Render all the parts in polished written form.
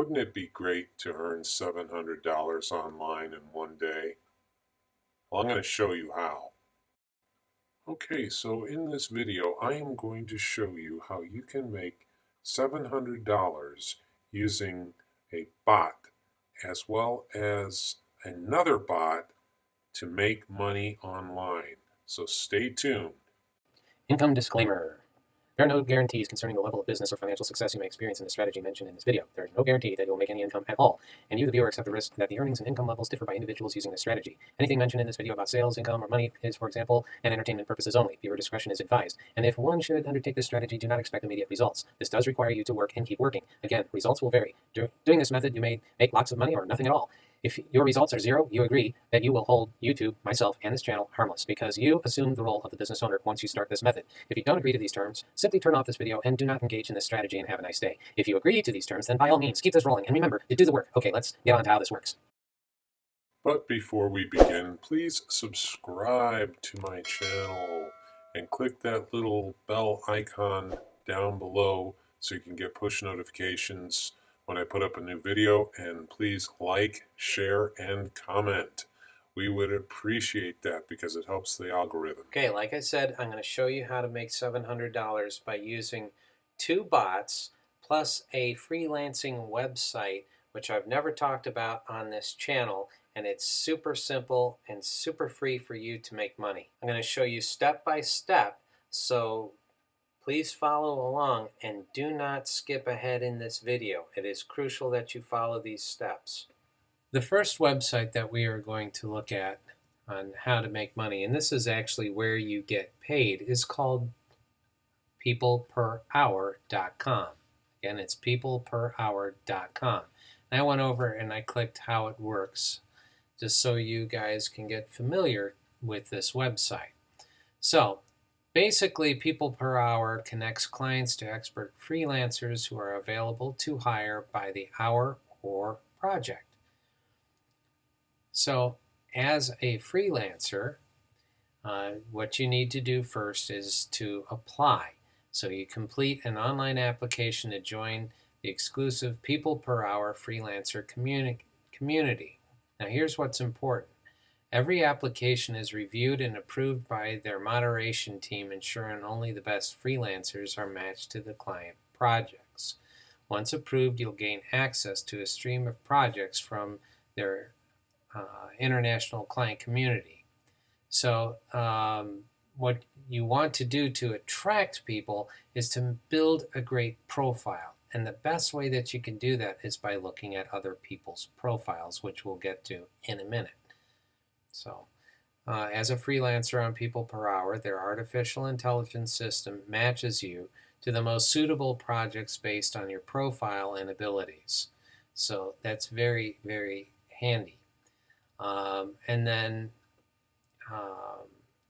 Wouldn't it be great to earn $700 online in one day? Well, I'm going to show you how. Okay, so in this video, I am going to show you how you can make $700 using a bot as well as another bot to make money online. So stay tuned. Income disclaimer. There are no guarantees concerning the level of business or financial success you may experience in the strategy mentioned in this video. There is no guarantee that you will make any income at all, and you, the viewer, accept the risk that the earnings and income levels differ by individuals using this strategy. Anything mentioned in this video about sales, income, or money is, for example, and entertainment purposes only. Viewer discretion is advised, and if one should undertake this strategy, do not expect immediate results. This does require you to work and keep working. Again, results will vary. Doing this method, you may make lots of money or nothing at all. If your results are zero, you agree that you will hold YouTube, myself, and this channel harmless because you assume the role of the business owner once you start this method. If you don't agree to these terms, simply turn off this video and do not engage in this strategy and have a nice day. If you agree to these terms, then by all means, keep this rolling. And remember to do the work. Okay, let's get on to how this works. But before we begin, please subscribe to my channel and click that little bell icon down below so you can get push notifications when I put up a new video, and please like, share, and comment. We would appreciate that because it helps the algorithm. Okay, like I said, I'm going to show you how to make $700 by using two bots plus a freelancing website, which I've never talked about on this channel, and it's super simple and super free for you to make money. I'm going to show you step by step, so please follow along and do not skip ahead in this video. It is crucial that you follow these steps. The first website that we are going to look at on how to make money, and this is actually where you get paid, is called peopleperhour.com. Again, it's peopleperhour.com. And I went over and I clicked how it works just so you guys can get familiar with this website. So basically, People Per Hour connects clients to expert freelancers who are available to hire by the hour or project. So as a freelancer, what you need to do first is to apply. So you complete an online application to join the exclusive People Per Hour freelancer community. Now here's what's important. Every application is reviewed and approved by their moderation team, ensuring only the best freelancers are matched to the client projects. Once approved, you'll gain access to a stream of projects from their international client community. So what you want to do to attract people is to build a great profile. And the best way that you can do that is by looking at other people's profiles, which we'll get to in a minute. So as a freelancer on People Per Hour, their artificial intelligence system matches you to the most suitable projects based on your profile and abilities. So that's very, very handy. And then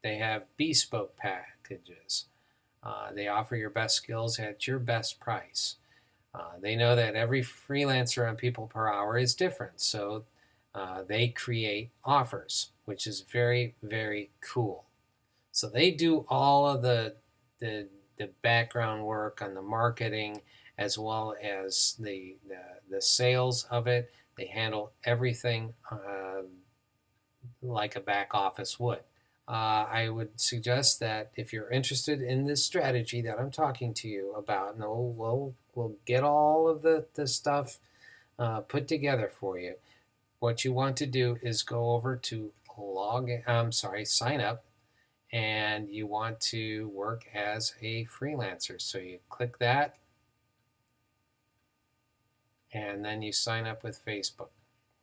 they have bespoke packages. They offer your best skills at your best price. They know that every freelancer on People Per Hour is different, so they create offers, which is very, very cool. So they do all of the background work on the marketing as well as the sales of it. They handle everything like a back office would. I would suggest that if you're interested in this strategy that I'm talking to you about, and we'll get all of the stuff put together for you. What you want to do is go over to sign up, and you want to work as a freelancer. So you click that, and then you sign up with Facebook,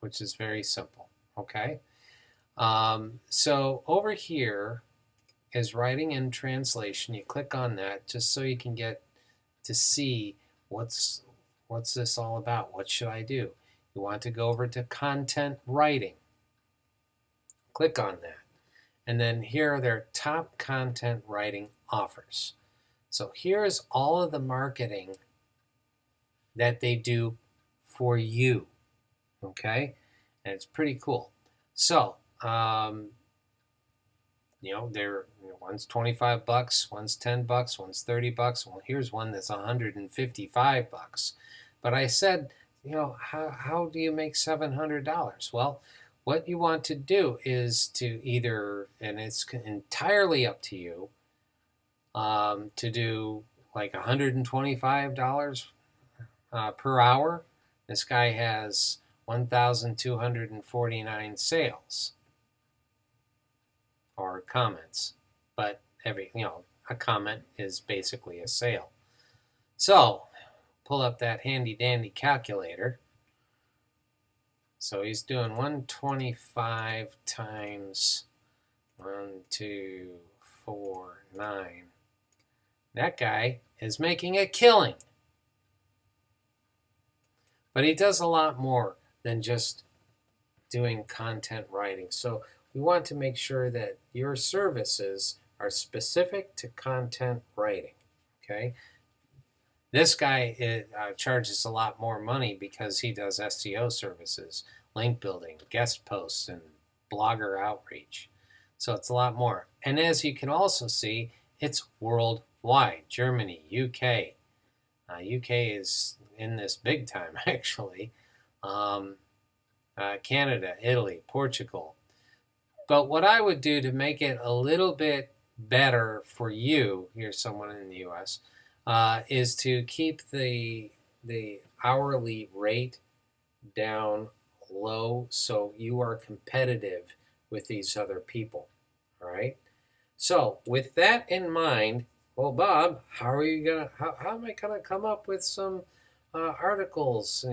which is very simple, okay? So over here is writing and translation. You click on that just so you can get to see what's this all about. What should I do? You want to go over to content writing. Click on that. And then here are their top content writing offers. So here's all of the marketing that they do for you. Okay? And it's pretty cool. So, one's $25, one's $10, one's $30. Well, here's one that's $155. But I said how do you make $700? Well, what you want to do is to either, and it's entirely up to you, to do like $125 per hour. This guy has 1,249 sales or comments, but a comment is basically a sale. So pull up that handy dandy calculator. So he's doing 125 times 1, 2, 4, 9. That guy is making a killing. But he does a lot more than just doing content writing. So we want to make sure that your services are specific to content writing. Okay. This guy charges a lot more money because he does SEO services, link building, guest posts, and blogger outreach. So it's a lot more. And as you can also see, it's worldwide. Germany, UK. UK is in this big time, actually. Canada, Italy, Portugal. But what I would do to make it a little bit better for you, here's someone in the US, is to keep the hourly rate down low so you are competitive with these other people. All right. So with that in mind, well, Bob, how am I gonna come up with some articles?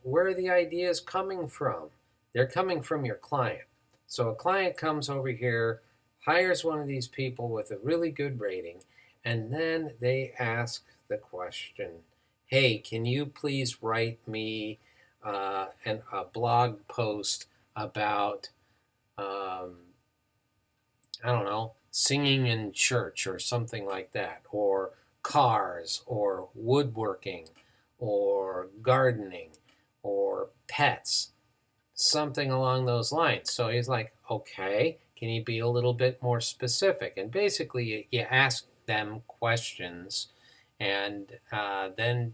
Where are the ideas coming from? They're coming from your client. So a client comes over here, hires one of these people with a really good rating, and then they ask the question, hey, can you please write me a blog post about, I don't know, singing in church or something like that, or cars, or woodworking, or gardening, or pets, something along those lines. So he's like, okay, can you be a little bit more specific? And basically, you ask them questions, and then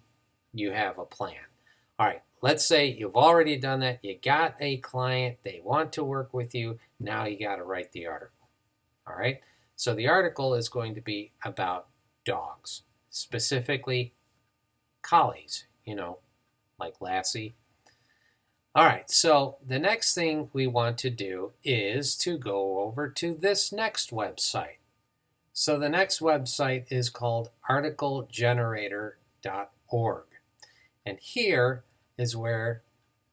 you have a plan. All right, let's say you've already done that. You got a client, they want to work with you. Now you got to write the article. All right, so the article is going to be about dogs, specifically collies, like Lassie. All right, so the next thing we want to do is to go over to this next website. So the next website is called articlegenerator.org. And here is where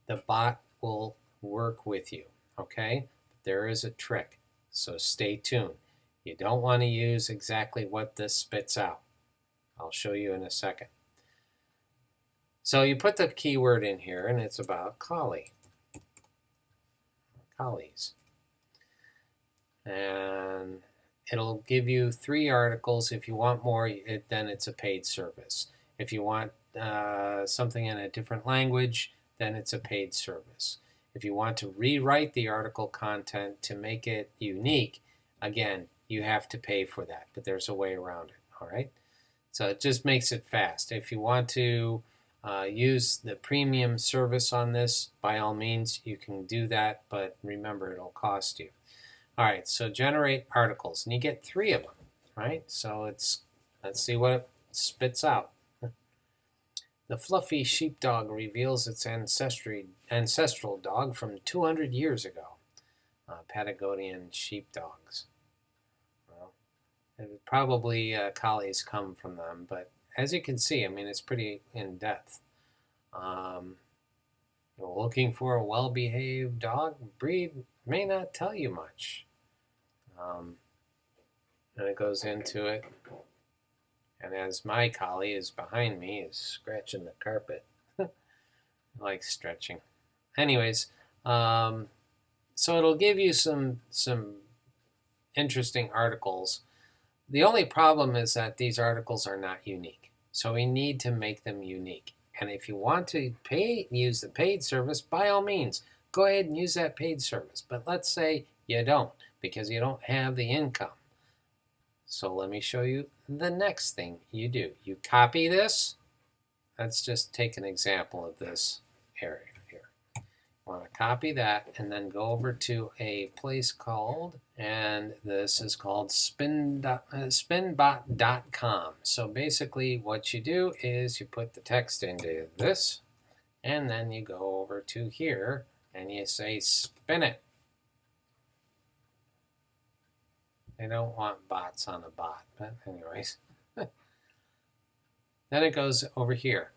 the bot will work with you, okay? There is a trick, so stay tuned. You don't want to use exactly what this spits out. I'll show you in a second. So you put the keyword in here, and it's about collies. And it'll give you 3 articles. If you want more, then it's a paid service. If you want something in a different language, then it's a paid service. If you want to rewrite the article content to make it unique, again, you have to pay for that, but there's a way around it, all right? So it just makes it fast. If you want to use the premium service on this, by all means, you can do that, but remember, it'll cost you. All right, so generate articles, and you get 3 of them, right? So let's see what it spits out. The fluffy sheepdog reveals its ancestral dog from 200 years ago. Patagonian sheepdogs. Well, probably collies come from them, but as you can see, I mean, it's pretty in depth. Looking for a well-behaved dog breed may not tell you much. And it goes into it. And as my collie is behind me, is scratching the carpet. I like stretching. Anyways, so it'll give you some interesting articles. The only problem is that these articles are not unique. So we need to make them unique. And if you want to use the paid service, by all means, go ahead and use that paid service. But let's say you don't, because you don't have the income. So let me show you the next thing you do. You copy this. Let's just take an example of this area here. Want to copy that and then go over to a place called, and this is called spinbot.com. So basically what you do is you put the text into this, and then you go over to here and you say spin it. They don't want bots on a bot, but anyways. Then it goes over here.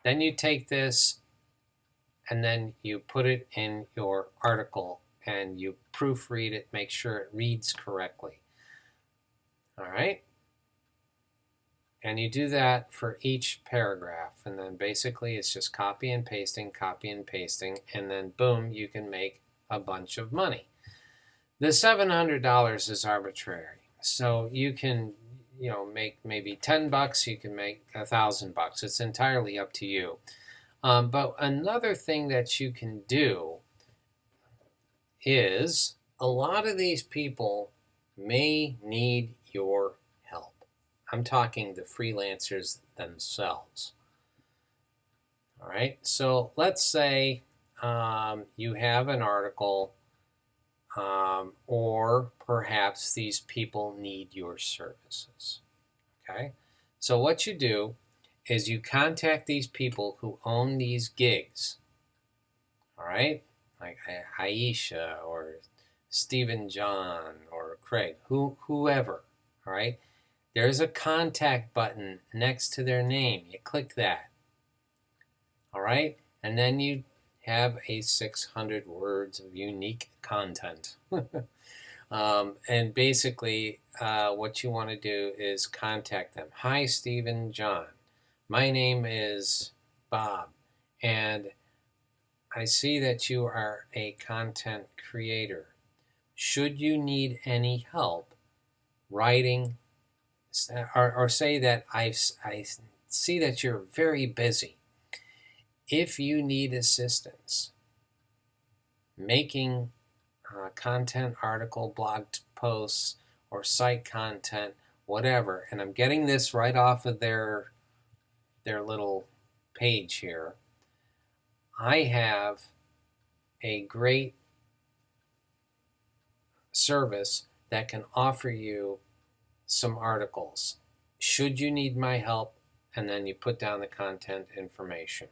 Then you take this and then you put it in your article and you proofread it, make sure it reads correctly. All right? And you do that for each paragraph. And then basically it's just copy and pasting, and then boom, you can make a bunch of money. The $700 is arbitrary. So you can, make maybe $10, you can make $1,000. It's entirely up to you. But another thing that you can do is a lot of these people may need your help. I'm talking the freelancers themselves. All right, so let's say you have an article, or perhaps these people need your services. Okay, so what you do is you contact these people who own these gigs. All right, like Aisha or Stephen John or Craig, whoever. All right, there's a contact button next to their name. You click that. All right, and then you have a 600 words of unique content. And basically what you want to do is contact them. Hi, Stephen John. My name is Bob, and I see that you are a content creator. Should you need any help writing, or say that I see that you're very busy. If you need assistance making content, article, blog posts, or site content, whatever, and I'm getting this right off of their little page here, I have a great service that can offer you some articles. Should you need my help? And then you put down the content information.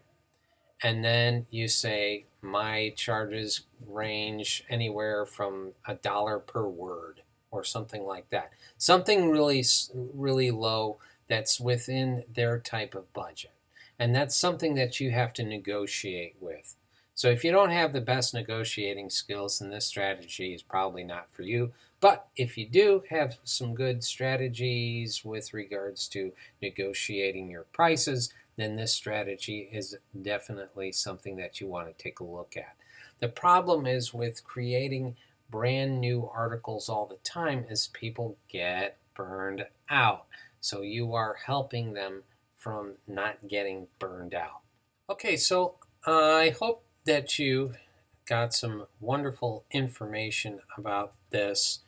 And then you say, my charges range anywhere from $1 per word or something like that. Something really, really low that's within their type of budget. And that's something that you have to negotiate with. So if you don't have the best negotiating skills, then this strategy is probably not for you. But if you do have some good strategies with regards to negotiating your prices, then this strategy is definitely something that you want to take a look at. The problem is with creating brand new articles all the time is people get burned out. So you are helping them from not getting burned out. Okay, so I hope that you got some wonderful information about this,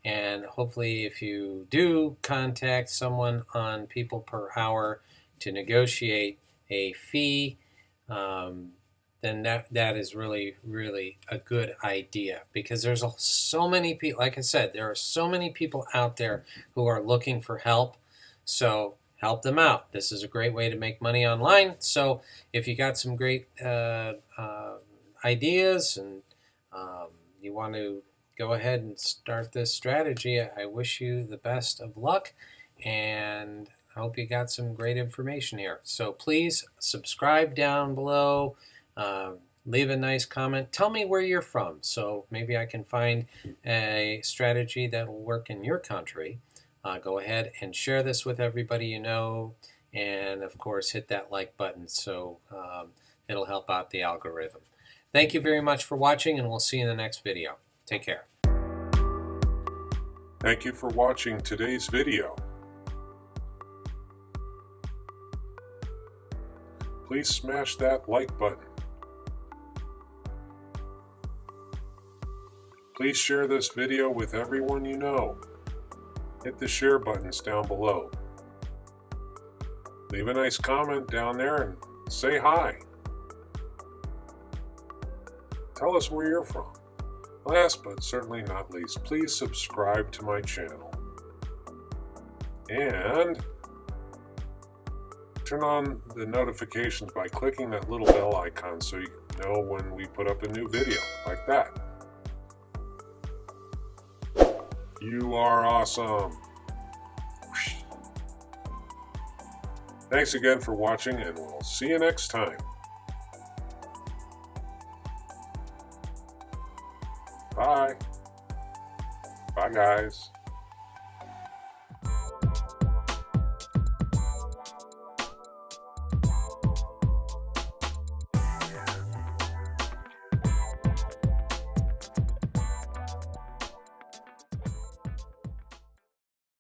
and hopefully if you do contact someone on People Per Hour to negotiate a fee, then that is really, really a good idea, because there's so many people, like I said, there are so many people out there who are looking for help. So help them out. This is a great way to make money online. So if you got some great ideas and you want to go ahead and start this strategy, I wish you the best of luck, and I hope you got some great information here. So please subscribe down below. Leave a nice comment. Tell me where you're from, so maybe I can find a strategy that will work in your country. Go ahead and share this with everybody you know, and of course hit that like button so it'll help out the algorithm. Thank you very much for watching, and we'll see you in the next video. Take care. Thank you for watching today's video. Please smash that like button. Please share this video with everyone you know. Hit the share buttons down below. Leave a nice comment down there and say hi. Tell us where you're from. Last but certainly not least, please subscribe to my channel. And turn on the notifications by clicking that little bell icon so you know when we put up a new video, like that. You are awesome. Thanks again for watching, and we'll see you next time. Bye. Bye, guys.